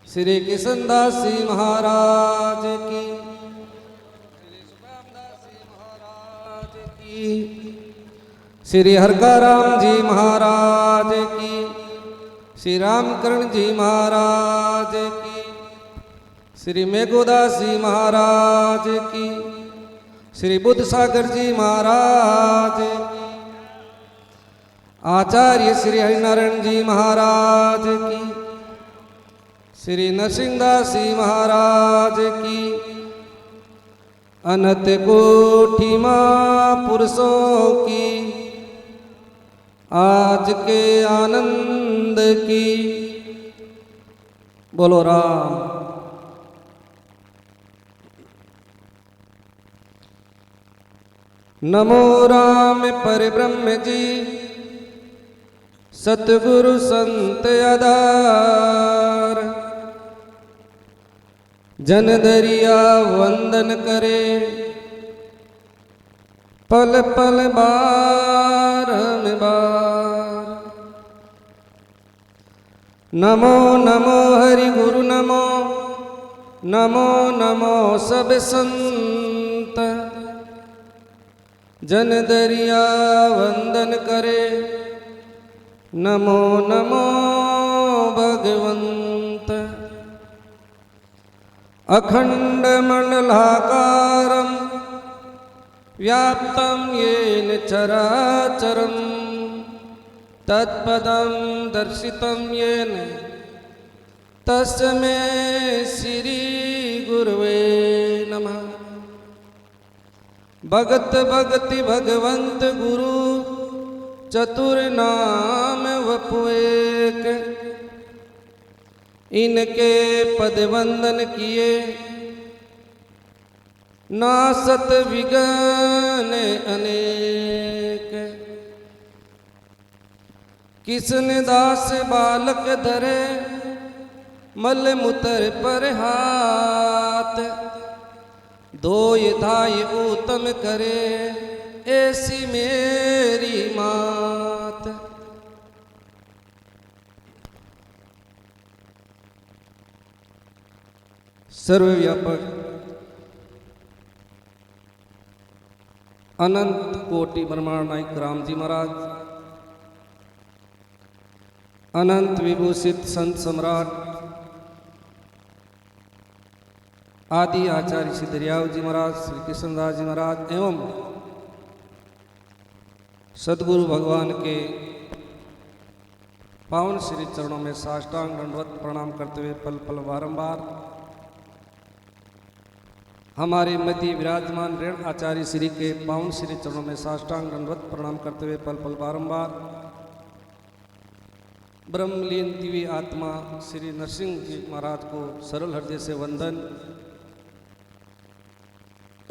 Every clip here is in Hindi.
श्री किशनदास जी महाराज की, श्री सुखरामदास जी महाराज की, श्री हरकाराम जी महाराज की, श्री रामकरण जी महाराज की, श्री मेघोदास जी महाराज की, श्री बुद्ध सागर जी महाराज की, आचार्य श्री हरिनारायण जी महाराज की, श्री नरसिंहदास जी महाराज की, अनंत कोटि महापुरुषों की आज के आनंद की। बोलो राम। नमो राम परब्रह्म जी, सतगुरु संत आधार, जन दरिया वंदन करे, पल पल बार में बार। नमो नमो हरि गुरु नमो, नमो नमो सब संत, जन दरिया वंदन करे, नमो नमो भगवंत। अखंड मंडलाकारं व्याप्तं येन चराचरं, तत्पदं दर्शितं येन तस्मै श्री गुरुवे नमः। भगत भगति भगवंत गुरु, चतुर नाम वपुएक, इनके पद वंदन किए, नासत विघ्न अनेक। किसन दास बालक धरे, मल मुतर पर हाथ, धोय धाय उत्तम करे, ऐसी मेरी मात। सर्वव्यापक अनंत कोटि ब्रह्मांड नायक राम जी महाराज, अनंत विभूषित संत सम्राट आदि आचार्य श्री दरियाव जी महाराज, श्री किशनदास जी महाराज एवं सदगुरु भगवान के पावन श्री चरणों में साष्टांग दंडवत प्रणाम करते हुए पल पल बारंबार हमारे मध्य विराजमान ऋण आचार्य श्री के पावन श्री चरणों में साष्टांग दंडवत प्रणाम करते हुए पल पल बारंबार ब्रह्मलीन दिव्य आत्मा श्री नरसिंह जी महाराज को सरल हृदय से वंदन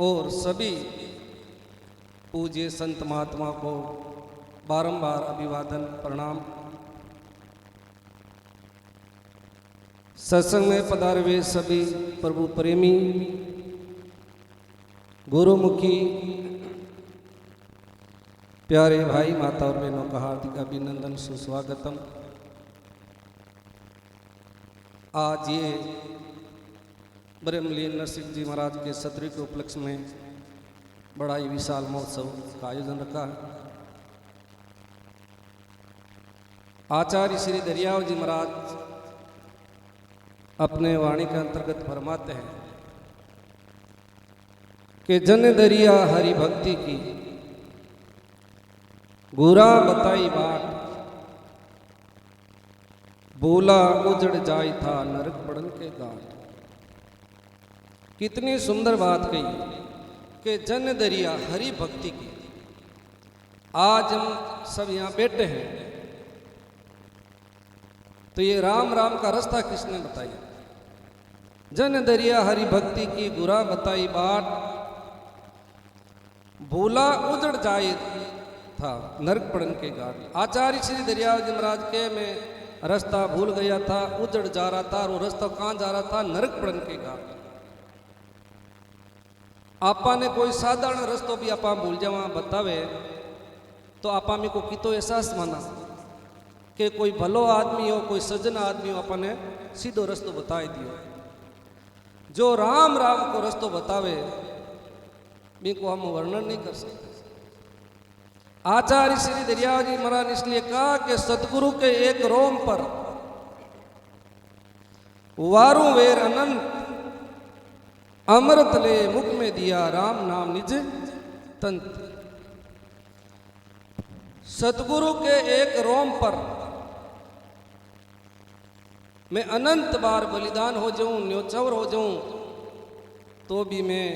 और सभी पूज्य संत महात्मा को बारंबार अभिवादन प्रणाम। सत्संग में पधारे हुए सभी प्रभु प्रेमी गुरुमुखी प्यारे भाई माता और बहनों का हार्दिक अभिनंदन सुस्वागतम। आज ये ब्रह्मलीन नरसिंह जी महाराज के सत्रह के उपलक्ष्य में बड़ा ही विशाल महोत्सव का आयोजन रखा है। आचार्य श्री दरियाव जी महाराज अपने वाणी के अंतर्गत फरमाते हैं कि जन दरिया हरि भक्ति की, गुरा बताई बाट, बोला उजड़ जाय था नरक पड़न के घाट। कितनी सुंदर बात कही कि जन दरिया हरि भक्ति की। आज हम सब यहाँ बैठे हैं तो ये राम राम का रास्ता किसने बताया? जन दरिया हरि भक्ति की, गुरा बताई बाट, भूला उजड़ जाए था नरक पड़न के घाट। आचार्य श्री दरियाव जी महाराज के मैं रास्ता भूल गया था, उजड़ जा रहा था, और वो रास्ता कहाँ जा रहा था? नरक पड़न के घाट। आपा ने कोई साधारण रास्तों भी आपा भूल जावा बतावे तो आपा में को कितो एहसास माना कि कोई भलो आदमी हो, कोई सज्जन आदमी हो, अपने सीधो रस्तो बताए दियो। जो राम राम को रस्तो बतावे इनको हम वर्णन नहीं कर सकते। आचार्य श्री दरियाव जी महाराज ने इसलिए कहा कि सतगुरु के एक रोम पर वारु वेर अनंत अमृत ले मुख में दिया राम नाम निज तंत्र। सतगुरु के एक रोम पर मैं अनंत बार बलिदान हो जाऊं, न्योछावर हो जाऊं, तो भी मैं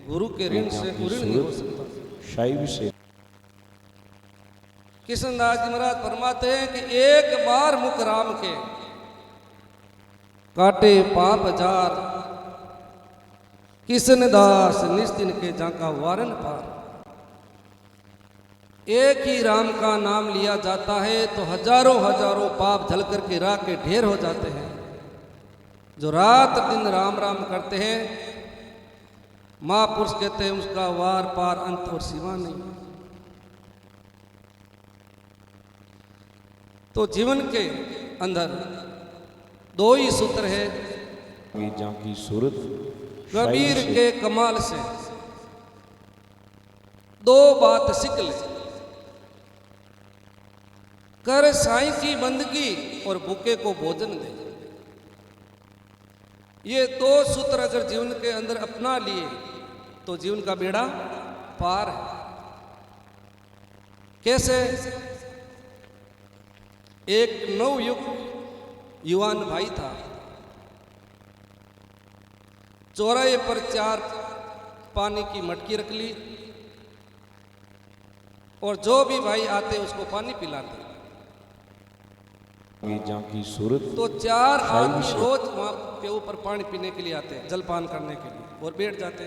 गुरु के ऋण से ऋण नहीं हो सकता। शैव से कृष्णदास जी महाराज फरमाते हैं कि एक बार मुख राम के काटे पाप हजार, कृष्णदास निस्तिन के जाका वारन पार। एक ही राम का नाम लिया जाता है तो हजारों हजारों पाप जल करके राख के ढेर हो जाते हैं। जो रात दिन राम राम करते हैं, महापुरुष कहते हैं उसका वार पार अंत और सीमा नहीं। तो जीवन के अंदर दो ही सूत्र है, की सूरत कबीर के कमाल से दो बात सीख ले, कर साईं की बंदगी और भूखे को भोजन दे। ये दो सूत्र अगर जीवन के अंदर अपना लिए तो जीवन का बेड़ा पार है। कैसे? एक नवयुक्त युवान भाई था, चौराहे पर 4 पानी की मटकी रख ली और जो भी भाई आते उसको पानी पिलाते। की सूरत तो 4 आदमी रोज वहां के ऊपर पानी पीने के लिए आते, जलपान करने के लिए, और बैठ जाते।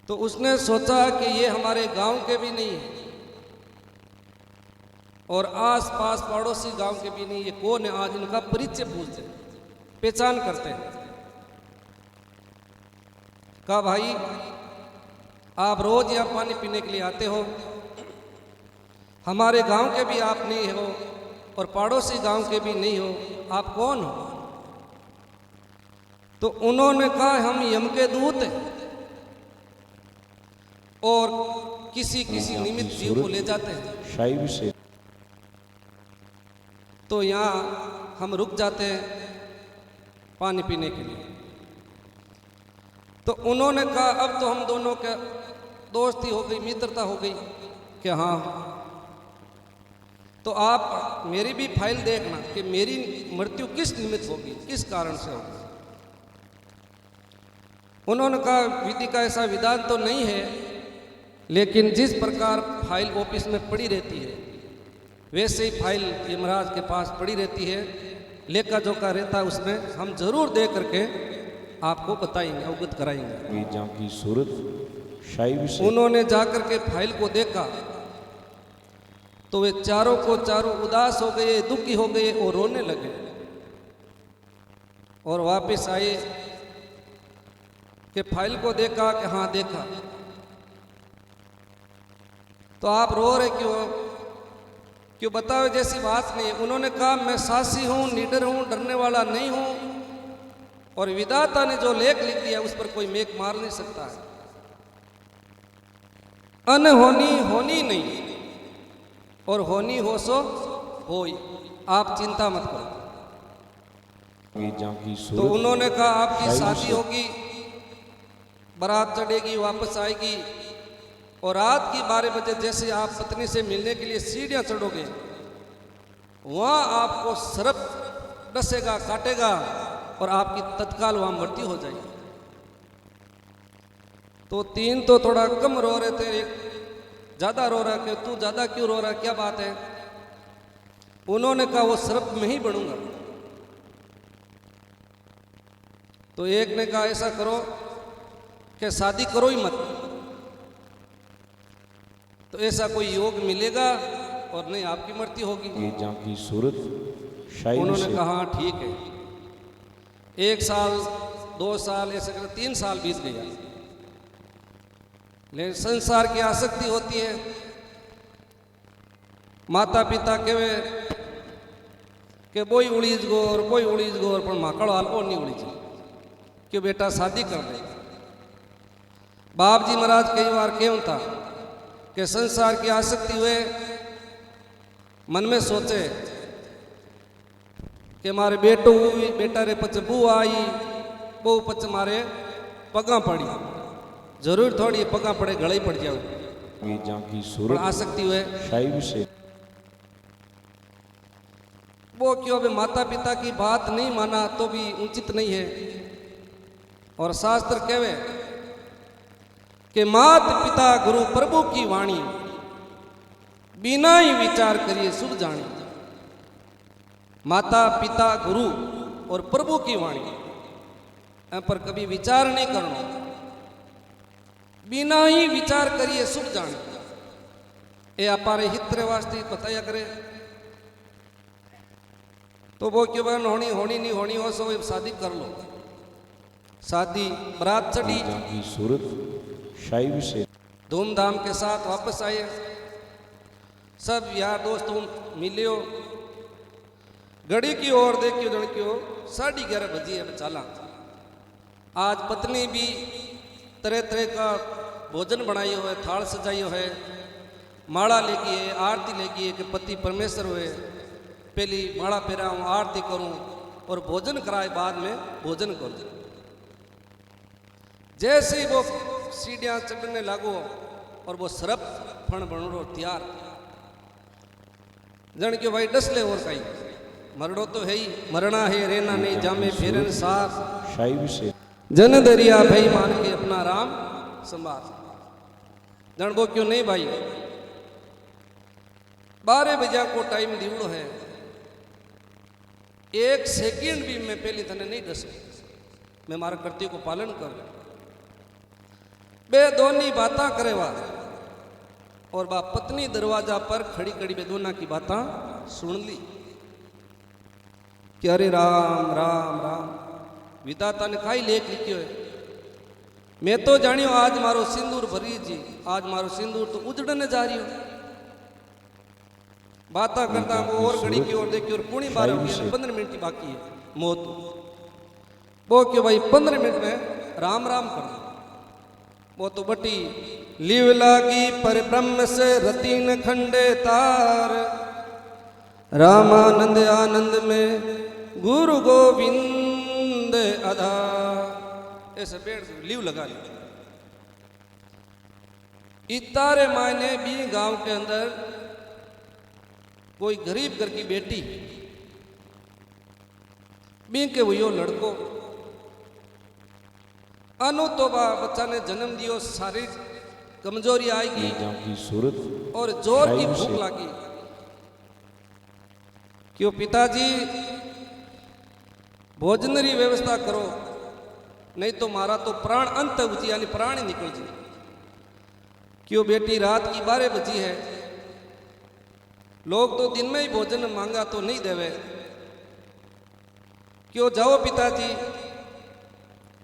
तो उसने सोचा कि ये हमारे गांव के भी नहीं है और आस-पास पड़ोसी गांव के भी नहीं, ये कौन है? आज इनका परिचय पूछते, पहचान करते हैं। कहा भाई आप रोज यहाँ पानी पीने के लिए आते हो, हमारे गांव के भी आप नहीं हो और पड़ोसी गांव के भी नहीं हो, आप कौन हो? तो उन्होंने कहा हम यम के दूत हैं और किसी किसी निमित्त जीव को ले जाते हैं। शैव से तो यहाँ हम रुक जाते हैं पानी पीने के लिए। तो उन्होंने कहा अब तो हम दोनों का दोस्ती हो गई, मित्रता हो गई कि हाँ, तो आप मेरी भी फाइल देखना कि मेरी मृत्यु किस निमित्त होगी, किस कारण से होगी। उन्होंने कहा विधि का ऐसा विधान तो नहीं है, लेकिन जिस प्रकार फाइल ऑफिस में पड़ी रहती है वैसे ही फाइल यमराज के पास पड़ी रहती है, लेखा जोखा रहता है, उसमें हम जरूर दे करके आपको बताएंगे, अवगत कराएंगे। की सूरत शैव से उन्होंने जाकर के फाइल को देखा तो वे चारों को चारों उदास हो गए, दुखी हो गए और रोने लगे और वापस आए कि फाइल को देखा कि हाँ देखा। तो आप रो रहे क्यों बताओ, जैसी बात नहीं। उन्होंने कहा मैं साहसी हूं, निडर हूं, डरने वाला नहीं हूं और विधाता ने जो लेख लिख दिया उस पर कोई मेक मार नहीं सकता है। अनहोनी होनी नहीं और होनी हो सो होई, आप चिंता मत करो। तो उन्होंने कहा आपकी शादी होगी, बारात चढ़ेगी, वापस आएगी और रात की 12 बजे जैसे आप पत्नी से मिलने के लिए सीढ़ियां चढ़ोगे, वहां आपको सर्प डसेगा, काटेगा और आपकी तत्काल वहां मृत्यु हो जाएगी। तो 3 तो थोड़ा कम रो रहे थे, एक ज्यादा रो रहा कि तू ज्यादा क्यों रो रहा, क्या बात है? उन्होंने कहा वो सर्प में ही बढ़ूंगा। तो एक ने कहा ऐसा करो कि शादी करो ही मत, तो ऐसा कोई योग मिलेगा और नहीं आपकी मृत्यु होगी। की सूरत उन्होंने कहा ठीक है। 1 साल 2 साल ऐसे कर 3 साल बीत गया, लेकिन संसार की आसक्ति होती है माता पिता कहे कि बोई उड़ीज गोर कोई उड़ीज गोर पर माकड़ो हाल नहीं उड़ीज कि बेटा शादी कर दे। बाप जी महाराज कई बार क्यों था कि संसार की आसक्ति हुए मन में सोचे कि मारे बेटो हुई बेटा रे पच बू आई बू पच मारे पगा पड़ी जरूर थोड़ी पगा पड़े गले पड़ जाओ ये जाकी पर सूरत आसक्ति हुए शाही से वो क्यों अभी माता पिता की बात नहीं माना तो भी उचित नहीं है। और शास्त्र कहवे कि मात पिता गुरु प्रभु की वाणी बिना ही विचार करिए शुभ जानी। माता पिता गुरु और प्रभु की वाणी इन पर कभी विचार नहीं करना, बिना ही विचार करिए शुभ जानी। ये अपारे हित रे वास्ते बताया करे तो वो क्यों बहन होनी होनी नहीं होनी हो सो शादी कर लो। शादी बरात चढ़ी जाकी सूरत शाही से धूमधाम के साथ वापस आए, सब यार दोस्तों मिलियो, घड़ी की ओर देखियो जन की ओर 11:30 बजी है चाला। आज पत्नी भी तरह तरह का भोजन बनाई हो है, थाल सजाई है, माला लेगी है, आरती लेगी है कि पति परमेश्वर हुए पहली माला पहराऊँ आरती करूँ और भोजन कराए बाद में भोजन करूँ। जैसे ही वो सीढ़ियाँ चढ़ने लागो और वो सरप फण बनो तैयार जन के भाई डसले और कहीं मरड़ो तो है ही मरना है रेना नहीं जामे फेरन साथ शाही से जन दरिया भाई मान के अपना राम संभाल। जन को क्यों नहीं भाई 12 बजे को टाइम दीवड़ो है, 1 सेकंड भी मैं पहली थने नहीं दस मैं मारा कर्तव्य को पालन कर बे दोनों बातें करेवा और बा पत्नी दरवाजा पर खड़ी खड़ी बे दोनों की बातें सुन ली कि अरे राम राम राम विधाता ने खाई लेख लिखियो है। मैं तो जानियो आज मारो सिंदूर भरी जी, आज मारो सिंदूर तो उजड़ने जा रही हो। बातें करता वो और घड़ी की ओर देखी और पूरी 12 हो गई, 15 मिनट की बाकी है मौत। वो क्यों भाई 15 मिनट में राम राम करना वो तो बटी लीव लागी पर ब्रह्म से रतीन खंडे तार रामानंद आनंद में गुरु गोविंद आधार। ऐसे पेड़ से लीव लगा ली। इतारे मायने भी गांव के अंदर कोई गरीब घर की बेटी भी के वो लड़को अनु तो बच्चा ने जन्म दियो, शारीरिक कमजोरी आएगी जाकी सूरत और जोर की भूख लगी। क्यों पिताजी भोजन की व्यवस्था करो नहीं तो मारा तो प्राण अंत उची यानी प्राण ही निकल जी। क्यों बेटी रात की 12 बजी है, लोग तो दिन में ही भोजन मांगा तो नहीं देवे। क्यों जाओ पिताजी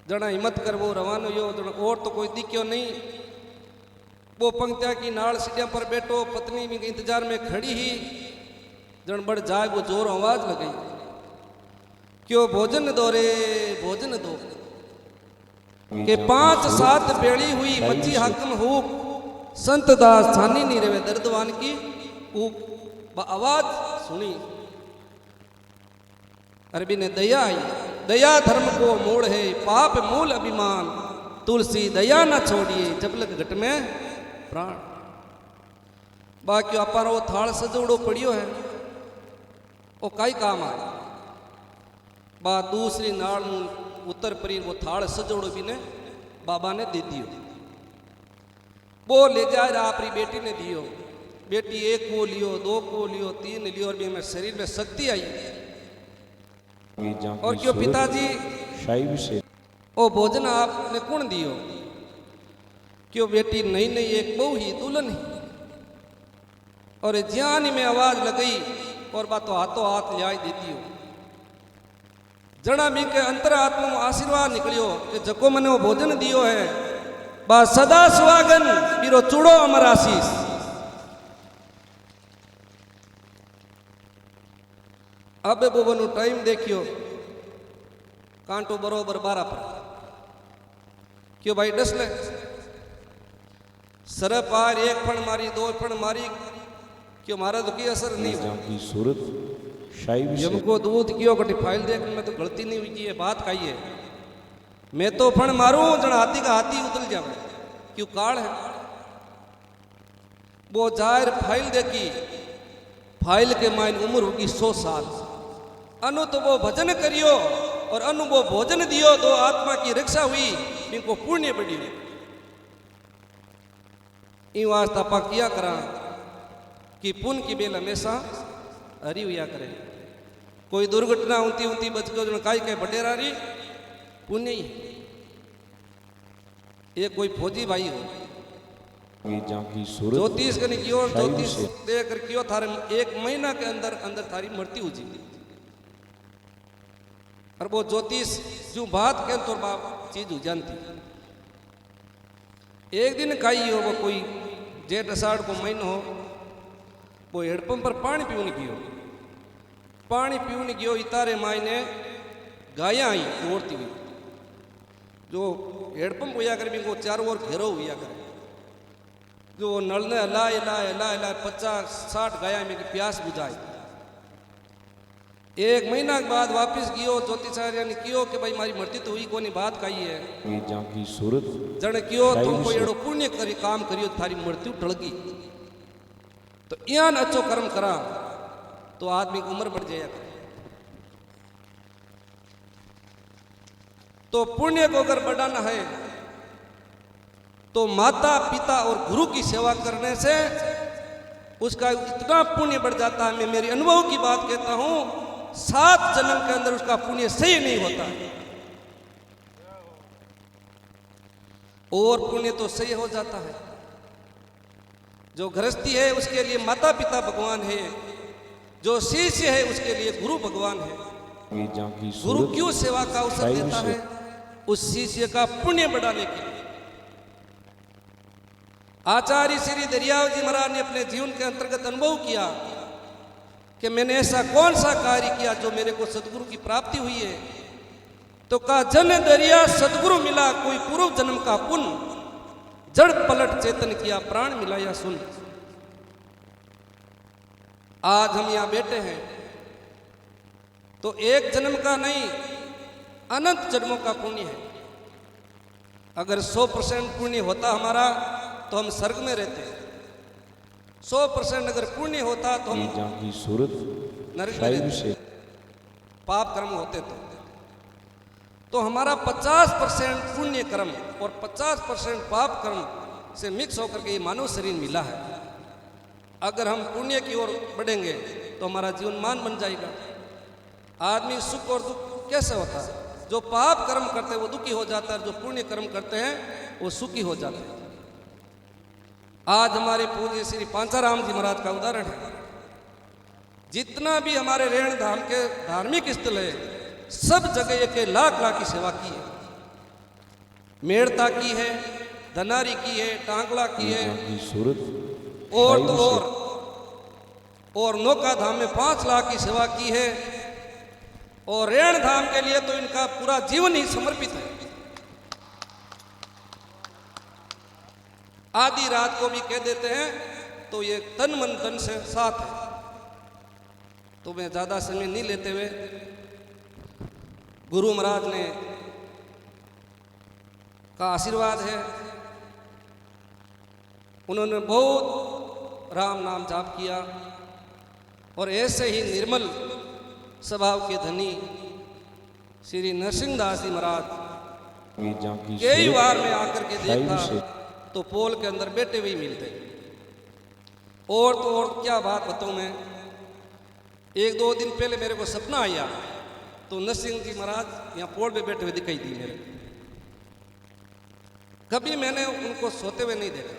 जना हिम्मत कर वो रवानो यो जना और तो कोई दिक्यो नहीं। वो पंक्तिया की नाल सीढ़िया पर बैठो, पत्नी भी इंतजार में खड़ी ही जन बढ़ जाए वो जोर आवाज लगी क्यों भोजन दो रे भोजन दो के 5-7 बेड़ी हुई मच्छी हकम हो संत दास छानी नहीं रहे दर्दवान की आवाज सुनी। अरबी ने दया आई, दया धर्म को मोड़ है पाप मूल अभिमान तुलसी दया न छोड़िए जबलक घट में प्राण। बाकी अपारो वो थाल सजोड़ो पड़ियो है वो काई काम आए। बा दूसरी नाल उत्तर परी वो थाल सजोड़ो भी ने बाबा ने दे दियो। वो ले जाए आपरी बेटी ने दियो। बेटी 1 को लियो, 2 को लियो, 3 लियो और भी में शरीर में शक्ति आई। और क्यों पिताजी शाही से ओ भोजन आपने कौन दियो? क्यों बेटी नई नई एक बहु ही दुल्हन ही और ज्ञानी में आवाज लगई और बातों हाथों हाथ लियाई देती हो। जड़ा मी के अंतरात्मा में आशीर्वाद निकलियो कि जको मने वो भोजन दियो है बा सदा सुहागन बीरो चूड़ो अमर आशीष। अब बोबन टाइम देखियो कांटो बरोबर 12 पर क्यों भाई डस ले सर पार एक फण मारी 2 फण मारी क्यों मारा तो की असर नहीं हुआ की सूरत शाही विषय हमको दूध क्यों कटी फाइल देख मैं तो गलती नहीं हुई है बात कही है मैं तो फण मारू जन हाथी का हाथी उतल जावे क्यों काल है वो जाहिर फाइल देखी फाइल के मायन उम्र होगी 100 साल अनु तो वो भजन करियो और अनु वो भोजन दियो तो आत्मा की रक्षा हुई इनको पुण्य बढ़ी इन वास्ता पा किया करा कि पुण्य की बेल हमेशा हरी हुआ करे कोई दुर्घटना ऊंती ऊंती बच गयो काई के बटेरा रही पुण्य ही ये कोई फौजी भाई हो की सूरत ज्योतिष कनी कियो ज्योतिष देख कर कियो थारे 1 महीना के अंदर अंदर थारी मृत्यु हो जी और वो ज्योतिष जो बात के तो बाप चीज हो जानती एक दिन खाई हो वो कोई जेठ अषाढ़ को महीनो हो वो हेडपंप पर पानी पीने गयो पानी पीने गयो इतारे मायने गायां आई दौड़ती हुई जो हेडपंप हुआ कर भी वो चारों ओर घेरो हुआ करे जो नल ने हला हिला हिला हिला 50-60 गाया में की प्यास बुझाई 1 महीना के बाद वापिस गियो ज्योतिषार्य ने कियो कि भाई मारी मृत्यु तो हुई कोनी बात कही है की सूरत जन कियो तुम कोई एड़ो पुण्य करी काम करियो थारी मृत्यु टलगी तो यान अच्छो कर्म करा तो आदमी की उम्र बढ़ जाया करे तो पुण्य को अगर बढ़ाना है तो माता पिता और गुरु की सेवा करने से उसका इतना पुण्य बढ़ जाता है मैं मेरी अनुभव की बात कहता हूं 7 जन्म के अंदर उसका पुण्य सही नहीं होता और पुण्य तो सही हो जाता है जो गृहस्थी है उसके लिए माता पिता भगवान है जो शिष्य है उसके लिए गुरु भगवान है गुरु क्यों सेवा का अवसर देता है उस शिष्य का पुण्य बढ़ाने के लिए आचार्य श्री दरियाव जी महाराज ने अपने जीवन के अंतर्गत अनुभव किया कि मैंने ऐसा कौन सा कार्य किया जो मेरे को सदगुरु की प्राप्ति हुई है तो कहा जन दरिया सदगुरु मिला कोई पूर्व जन्म का पुण्य जड़ पलट चेतन किया प्राण मिला या सुन आज हम यहां बैठे हैं तो एक जन्म का नहीं अनंत जन्मों का पुण्य है अगर 100% पुण्य होता हमारा तो हम स्वर्ग में रहते 100% अगर पुण्य होता तो हम की सूरत नरक में रहते पाप कर्म होते तो हमारा 50% पुण्य कर्म और 50% पाप कर्म से मिक्स होकर के ये मानव शरीर मिला है अगर हम पुण्य की ओर बढ़ेंगे तो हमारा जीवन मान बन जाएगा आदमी सुख और दुख कैसे होता है जो पाप कर्म करते हैं वो दुखी हो जाता है जो पुण्य कर्म करते हैं वो सुखी हो जाते हैं आज हमारे पूज्य श्री पांचाराम जी महाराज का उदाहरण है जितना भी हमारे रेण धाम के धार्मिक स्थल है सब जगह के लाख की सेवा की है मेड़ता की है धनारी की है टांगला की है सूरत और तो और नौका धाम में 5 लाख की सेवा की है और रेण धाम के लिए तो इनका पूरा जीवन ही समर्पित है आधी रात को भी कह देते हैं तो ये तन मन धन से साथ है तो मैं ज्यादा समय नहीं लेते हुए गुरु महाराज ने का आशीर्वाद है उन्होंने बहुत राम नाम जाप किया और ऐसे ही निर्मल स्वभाव के धनी श्री नरसिंहदास जी महाराज कई बार में आकर के देखा तो पोल के अंदर बैठे हुए मिलते और तो और क्या बात बताऊं मैं 1-2 दिन पहले मेरे को सपना आया तो नरसिंह जी महाराज यहाँ पोल पे बैठे हुए दिखाई दी मेरे कभी मैंने उनको सोते हुए नहीं देखा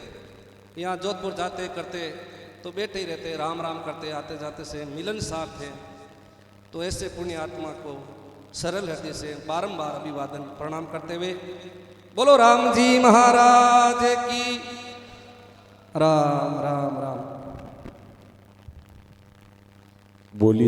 यहाँ जोधपुर जाते करते तो बैठे ही रहते राम राम करते आते जाते से मिलनसार थे तो ऐसे पुण्य आत्मा को सरल हृदय से बारंबार अभिवादन प्रणाम करते हुए बोलो राम जी महाराज की राम राम राम बोली।